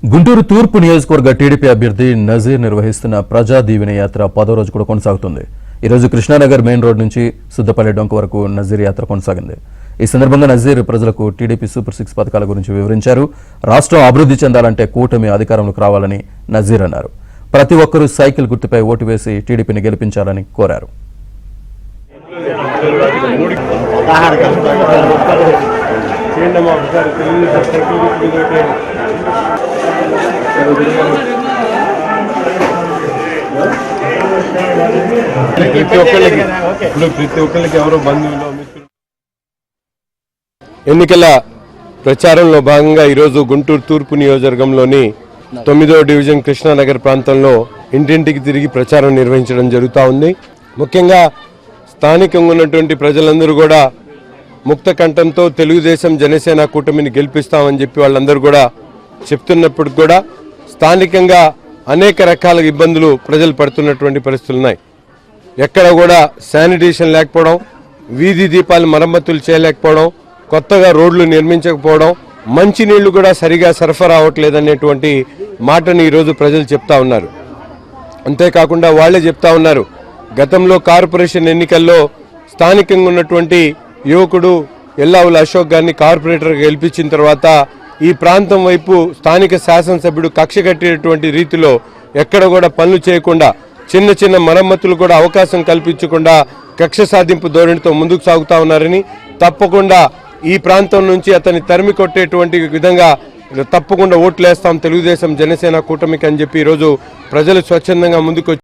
గుంటూరు తూర్పు నియోజకవర్గ టీడీపీ అభ్యర్థి నజీర్ నిర్వహిస్తున్న ప్రజా దీవెన యాత్ర 10వ రోజు కూడా కొనసాగుతుంది. ఈ రోజు కృష్ణానగర్ మెయిన్ రోడ్ నుంచి సుద్దపల్లి డొంక వరకు నజీర్ యాత్ర కొనసాగింది. ఈ సందర్భంగా నజీర్ ప్రజలకు టీడీపీ సూపర్ 6 పథకాల గురించి వివరించారు. రాష్ట్రం అభివృద్ధి చెందాలంటే కూటమి అధికారంలోకి రావాలని నజీర్ అన్నారు. ప్రతి ఒక్కరూ సైకిల్ గుర్తుపై ఓటు వేసి టీడీపీని గెలిపించాలని కోరారు. ఎన్నికల ప్రచారంలో భాగంగా ఈరోజు గుంటూరు తూర్పు నియోజకవర్గంలోని 9వ డివిజన్ కృష్ణానగర్ ప్రాంతంలో ఇంటింటికి తిరిగి ప్రచారం నిర్వహించడం జరుగుతూ ఉంది. ముఖ్యంగా స్థానికంగా ఉన్నటువంటి ప్రజలందరూ కూడా ముక్త కంఠంతో తెలుగుదేశం జనసేన కూటమిని గెలిపిస్తామని చెప్పి వాళ్ళందరూ కూడా చెప్తున్నప్పుడు కూడా స్థానికంగా అనేక రకాల ఇబ్బందులు ప్రజలు పడుతున్నటువంటి పరిస్థితులు ఉన్నాయి. ఎక్కడ కూడా శానిటేషన్ లేకపోవడం, వీధి దీపాలు మరమ్మతులు చేయలేకపోవడం, కొత్తగా రోడ్లు నిర్మించకపోవడం, మంచినీళ్లు కూడా సరిగా సరఫరా అవ్వట్లేదనేటువంటి మాటని ఈరోజు ప్రజలు చెప్తా ఉన్నారు. అంతేకాకుండా వాళ్లే చెప్తా ఉన్నారు, గతంలో కార్పొరేషన్ ఎన్నికల్లో స్థానికంగా ఉన్నటువంటి యువకుడు ఎల్లావుల అశోక్ గారిని కార్పొరేటర్గా గెలిపించిన తర్వాత ఈ ప్రాంతం వైపు స్థానిక శాసనసభ్యుడు కక్ష కట్టినటువంటి రీతిలో ఎక్కడ కూడా పనులు చేయకుండా, చిన్న చిన్న మరమ్మతులు కూడా అవకాశం కల్పించకుండా కక్ష సాధింపు ధోరణితో ముందుకు సాగుతా ఉన్నారని, తప్పకుండా ఈ ప్రాంతం నుంచి అతన్ని తరిమి కొట్టేటువంటి విధంగా తప్పకుండా ఓట్లేస్తాం తెలుగుదేశం జనసేన కూటమికి అని చెప్పి ఈరోజు ప్రజలు స్వచ్ఛందంగా ముందుకు